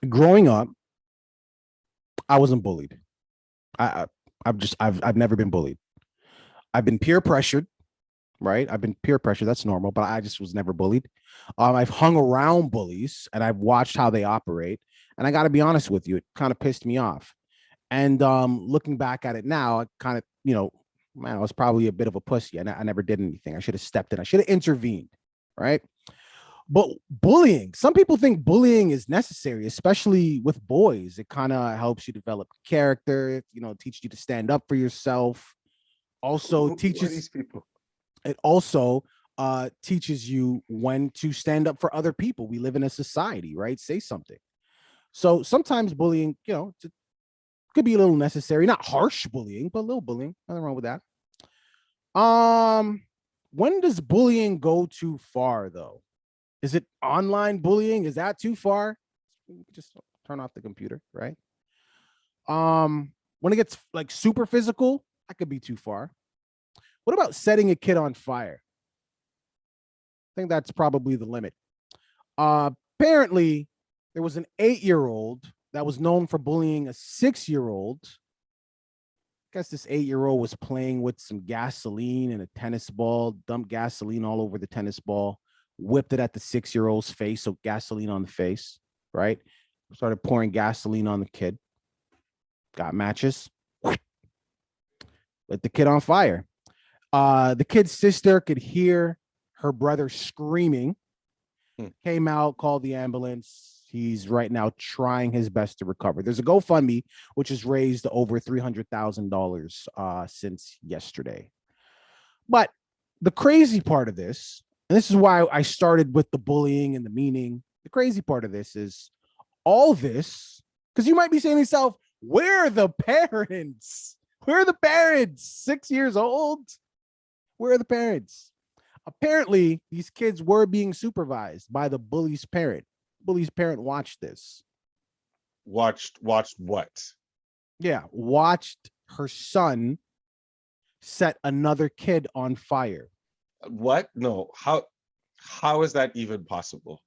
Growing up, I wasn't bullied. I, I've never been bullied. I've been peer pressured, right? I've been peer pressured. That's normal, but I just was never bullied. I've hung around bullies and I've watched how they operate. And I got to be honest with you, it kind of pissed me off. And looking back at it now, I kind of, man, I was probably a bit of a pussy. I never did anything. I should have stepped in. I should have intervened, right? But bullying, some people think bullying is necessary, especially with boys. It kind of helps you develop character, teaches you to stand up for yourself. Also Who are teaches these people? it also teaches you when to stand up for other people. We live in a society, right? Say something. So sometimes bullying, could be a little necessary, not harsh bullying, but a little bullying. Nothing wrong with that. Um, when does bullying go too far though? Is it online bullying? Is that too far? Just turn off the computer, right? When it gets like super physical, that could be too far. What about setting a kid on fire? I think that's probably the limit. Apparently, there was an 8-year-old that was known for bullying a 6-year-old. I guess this 8-year-old was playing with some gasoline and a tennis ball, dumped gasoline all over the tennis ball, whipped it at the 6-year-old's face, so gasoline on the face, right? Started pouring gasoline on the kid. Got matches, lit the kid on fire. The kid's sister could hear her brother screaming, came out, called the ambulance. He's right now trying his best to recover. There's a GoFundMe, which has raised over $300,000 since yesterday. But the crazy part of this, and this is why I started with the bullying and the meaning, the crazy part of this is all this, because you might be saying to yourself, where are the parents? Where are the parents? 6 years old? Where are the parents? Apparently, these kids were being supervised by the bully's parent. Bully's parent watched this. Watched what? Yeah, watched her son set another kid on fire. What? No. How is that even possible?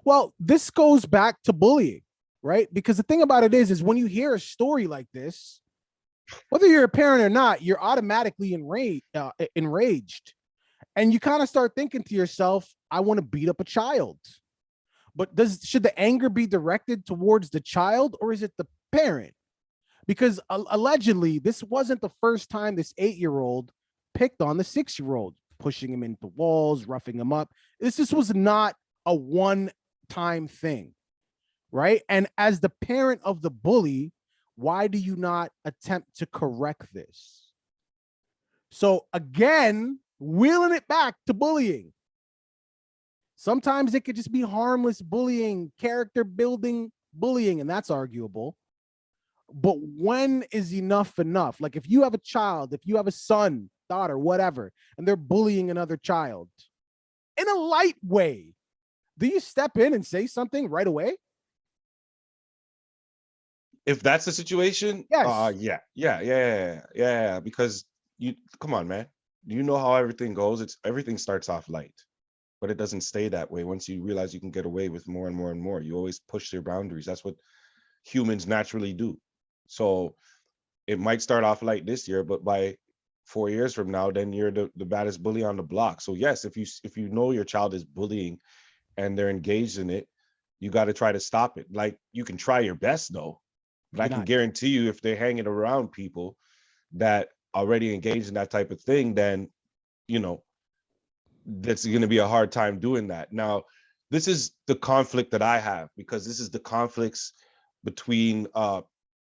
Well, this goes back to bullying, right? Because the thing about it is when you hear a story like this, whether you're a parent or not, you're automatically enraged. And you kind of start thinking to yourself, I want to beat up a child. But should the anger be directed towards the child or is it the parent? Because allegedly, this wasn't the first time this 8-year-old picked on the 6-year-old, pushing him into walls, roughing him up. This was not a one-time thing, right? And as the parent of the bully, why do you not attempt to correct this? So again, wheeling it back to bullying. Sometimes it could just be harmless bullying, character building bullying, and that's arguable. But when is enough enough? Like if you have a child, if you have a son, daughter, whatever, and they're bullying another child in a light way, do you step in and say something right away? If that's the situation, Yes. yeah. Because you come on, man. You know how everything goes. Everything starts off light, but it doesn't stay that way. Once you realize you can get away with more and more and more, you always push your boundaries. That's what humans naturally do. So it might start off light this year, but by 4 years from now, then you're the baddest bully on the block. So yes, if you know your child is bullying and they're engaged in it, you got to try to stop it. Like you can try your best though, but I You're can not. guarantee you if they're hanging around people that already engaged in that type of thing, then you know that's going to be a hard time doing that. Now, this is the conflict that I have because this is the conflicts between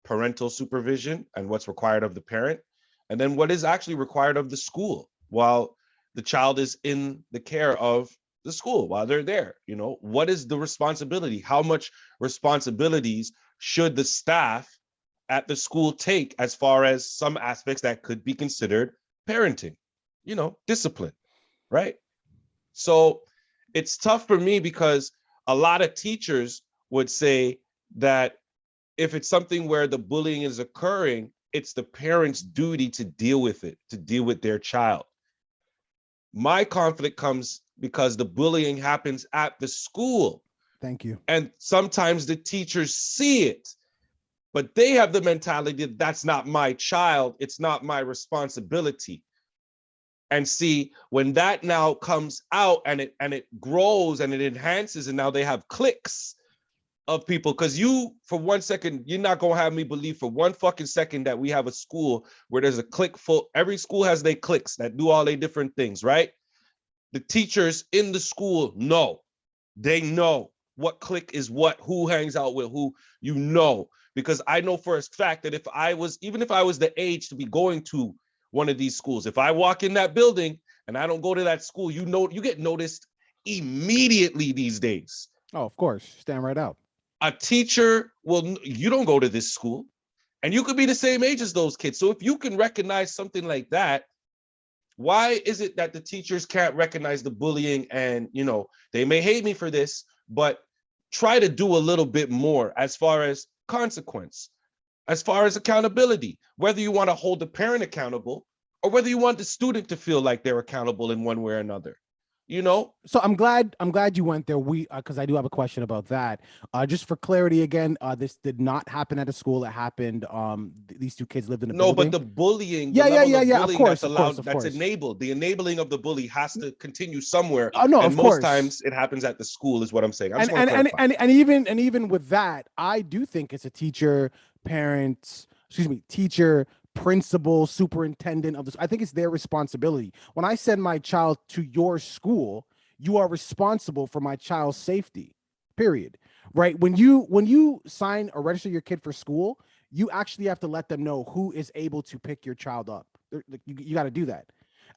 parental supervision and what's required of the parent, and then what is actually required of the school while the child is in the care of the school while they're there. You know, what is the responsibility? How much responsibilities should the staff at the school take as far as some aspects that could be considered parenting, discipline, right? So it's tough for me because a lot of teachers would say that if it's something where the bullying is occurring, it's the parent's duty to deal with it, to deal with their child. My conflict comes because the bullying happens at the school. Thank you. And sometimes the teachers see it, but they have the mentality that that's not my child. It's not my responsibility. And see, when that now comes out and it grows and it enhances, and now they have cliques of people, because you, for 1 second, you're not gonna have me believe for one fucking second that we have a school where there's a clique full. Every school has their cliques that do all their different things, right? The teachers in the school know. They know what clique is what, who hangs out with who, because I know for a fact that even if I was the age to be going to one of these schools, if I walk in that building and I don't go to that school, you get noticed immediately these days. Oh, of course. Stand right out. A teacher you don't go to this school, and you could be the same age as those kids. So if you can recognize something like that, why is it that the teachers can't recognize the bullying? And, they may hate me for this, but try to do a little bit more as far as consequence, as far as accountability, whether you want to hold the parent accountable or whether you want the student to feel like they're accountable in one way or another. So I'm glad you went there. Because I do have a question about that. Just for clarity again, this did not happen at a school. It happened. These two kids lived in a building. But the bullying, yeah. Of course, that's enabled. The enabling of the bully has to continue somewhere. Oh no, and of most course. times it happens at the school, is what I'm saying. And even with that, I do think it's a teacher, principal, superintendent of this. I think it's their responsibility. When I send my child to your school, you are responsible for my child's safety, period. Right? When you sign or register your kid for school, you actually have to let them know who is able to pick your child up. You got to do that.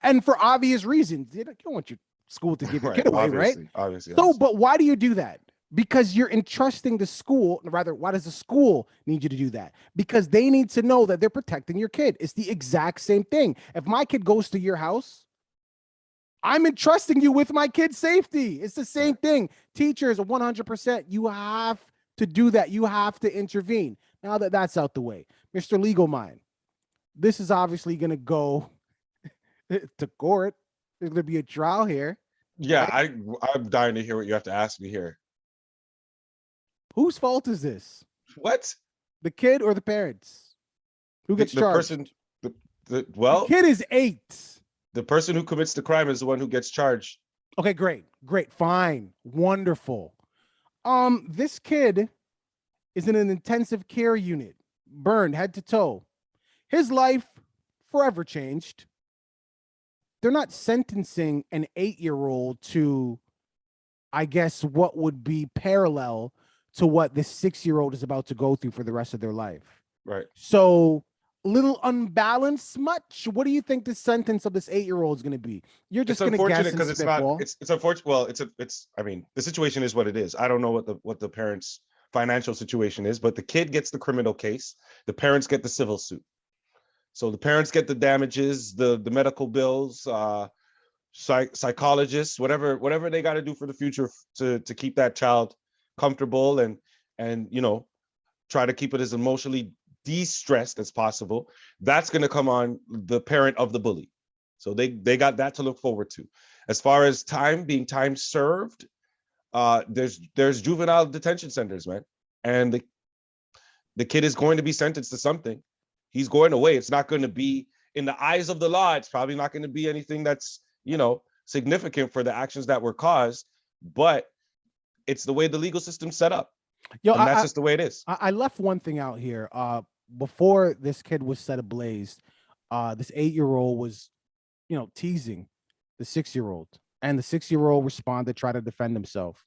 And for obvious reasons, you don't want your school to give your kid away, right? Obviously. But why do you do that? Because you're entrusting the school. Rather, why does the school need you to do that? Because they need to know that they're protecting your kid. It's the exact same thing. If my kid goes to your house, I'm entrusting you with my kid's safety. It's the same thing. Teachers, 100%, you have to do that. You have to intervene. Now that that's out the way, Mr. Legal Mind, this is obviously going to go to court. There's going to be a trial here. Yeah, right? I'm dying to hear what you have to ask me here. Whose fault is this? What? The kid or the parents? Who gets charged? The kid is 8. The person who commits the crime is the one who gets charged. Okay, great, fine, wonderful. This kid is in an intensive care unit, burned head to toe. His life forever changed. They're not sentencing an 8-year-old to, I guess, what would be parallel to what this 6-year-old is about to go through for the rest of their life. Right. So, little unbalanced much? What do you think the sentence of this 8-year-old is going to be? You're just going to guess and spitball. It's unfortunate. Well, I mean, the situation is what it is. I don't know what the parents' financial situation is, but the kid gets the criminal case. The parents get the civil suit. So the parents get the damages, the medical bills, psychologists, whatever they got to do for the future to keep that child comfortable and try to keep it as emotionally de-stressed as possible. That's going to come on the parent of the bully. So they got that to look forward to. As far as time served, there's juvenile detention centers, man, and the kid is going to be sentenced to something. He's going away. It's not going to be, in the eyes of the law, it's probably not going to be anything that's significant for the actions that were caused, but it's the way the legal system's set up. And that's just the way it is. I left one thing out here. Before this kid was set ablaze, this 8-year-old was, teasing the 6-year-old, and the 6-year-old responded, tried to defend himself.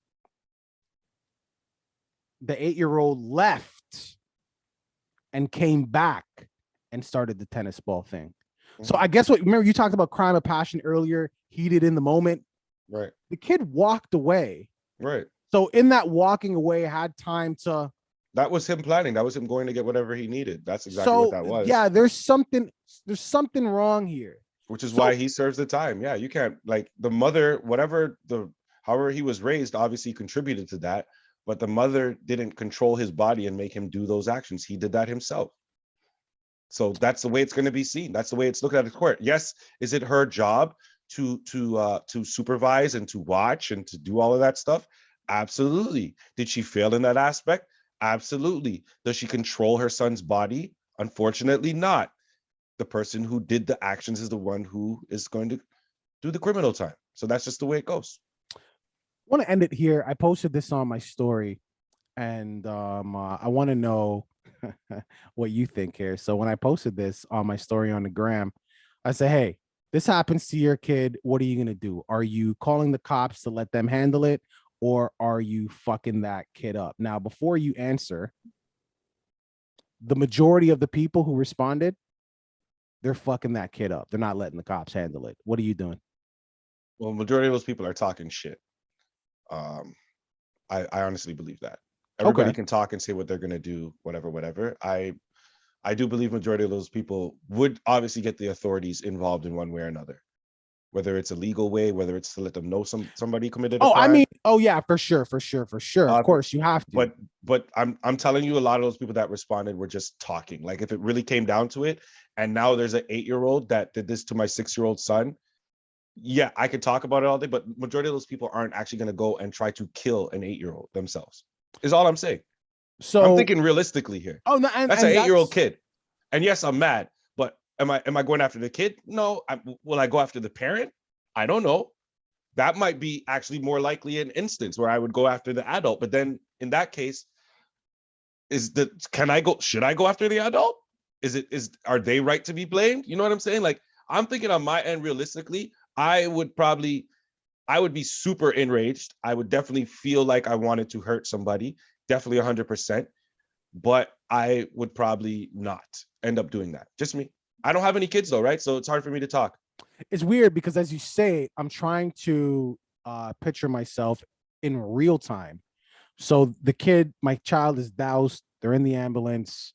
The 8-year-old left and came back and started the tennis ball thing. Mm-hmm. So I guess remember you talked about crime of passion earlier, heated in the moment. Right. The kid walked away. Right. So in that walking away, had time to. That was him planning. That was him going to get whatever he needed. That's exactly what that was. Yeah, there's something wrong here. Which is why he serves the time. Yeah, you can't, like, the mother, however he was raised, obviously contributed to that, but the mother didn't control his body and make him do those actions. He did that himself. So that's the way it's going to be seen. That's the way it's looked at in court. Yes, is it her job to supervise and to watch and to do all of that stuff? Absolutely. Did she fail in that aspect? Absolutely. Does she control her son's body? Unfortunately, not. The person who did the actions is the one who is going to do the criminal time. So that's just the way it goes. I want to end it here. I posted this on my story, and I want to know what you think here. So when I posted this on my story on the gram, I said, "Hey, this happens to your kid. What are you gonna do? Are you calling the cops to let them handle it, or are you fucking that kid up?" Now, before you answer, the majority of the people who responded, they're fucking that kid up. They're not letting the cops handle it. What are you doing? Well, majority of those people are talking shit. I honestly believe that. Everybody Okay. can talk and say what they're gonna do, whatever. I do believe majority of those people would obviously get the authorities involved in one way or another, whether it's a legal way, whether it's to let them know somebody committed a Oh, I crime. mean, oh yeah, for sure, for sure, for sure. Of Uh, course, you have to. but I'm telling you, a lot of those people that responded were just talking. Like if it really came down to it, and now there's an 8-year-old that did this to my 6-year-old son. Yeah, I could talk about it all day, but majority of those people aren't actually going to go and try to kill an 8-year-old themselves. Is all I'm saying. I'm So, thinking realistically here. oh no, That's an and 8-year-old that's kid, and yes, I'm mad. But am I going after the kid? No. Will I go after the parent? I don't know. That might be actually more likely an instance where I would go after the adult. But then in that case, should I go after the adult? Are they right to be blamed? You know what I'm saying? Like I'm thinking on my end, realistically, I would be super enraged. I would definitely feel like I wanted to hurt somebody, definitely 100%. But I would probably not end up doing that. Just me. I don't have any kids though, right? So it's hard for me to talk. it's weird because as you say, I'm trying to picture myself in real time. So the kid, my child is doused. They're in the ambulance.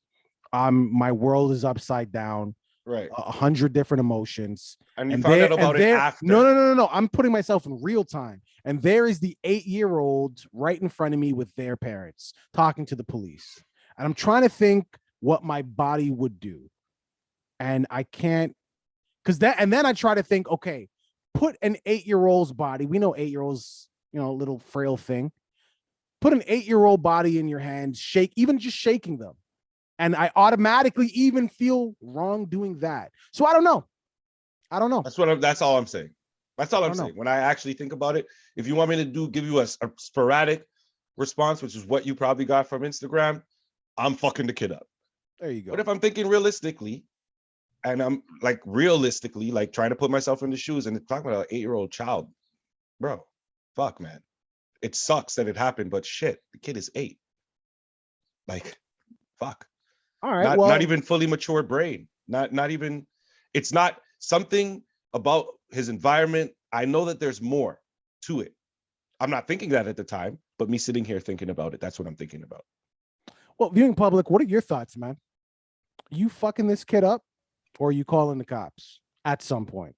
My world is upside down. Right. 100 different emotions, And you and found out about it there. No, after. no, no, no, no. I'm putting myself in real time, and there is the 8-year-old right in front of me with their parents talking to the police, and I'm trying to think what my body would do, and I can't because that. And then I try to think, okay, put an 8-year-old's body. We know 8-year-olds, a little frail thing. Put an 8-year-old body in your hands, shake, even just shaking them. And I automatically even feel wrong doing that. So I don't know. I don't know. That's all I'm saying. That's all I I'm don't know. saying. When I actually think about it, if you want me to give you a sporadic response, which is what you probably got from Instagram, I'm fucking the kid up. There you But go. if I'm thinking realistically, and I'm like realistically, like trying to put myself in the shoes and talking about an 8-year-old child, bro, fuck, man. It sucks that it happened, but shit, the kid is 8. Like, fuck. All right. Not Well, even fully mature brain. Not even. It's not something about his environment. I know that there's more to it. I'm not thinking that at the time, but me sitting here thinking about it, that's what I'm thinking about. viewing public, what are your thoughts, man? You fucking this kid up, or are you calling the cops at some point?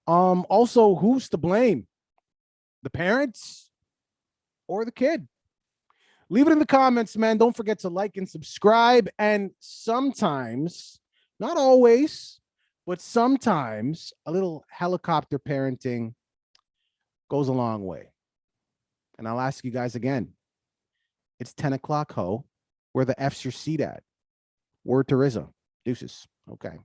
Also, who's to blame? The parents or the kid? Leave it in the comments, man. Don't forget to like and subscribe. And sometimes, not always, but sometimes a little helicopter parenting goes a long way. And I'll ask you guys again. It's 10 o'clock, ho. Where the F's your seat at? Word to Rizzo. Deuces. Okay.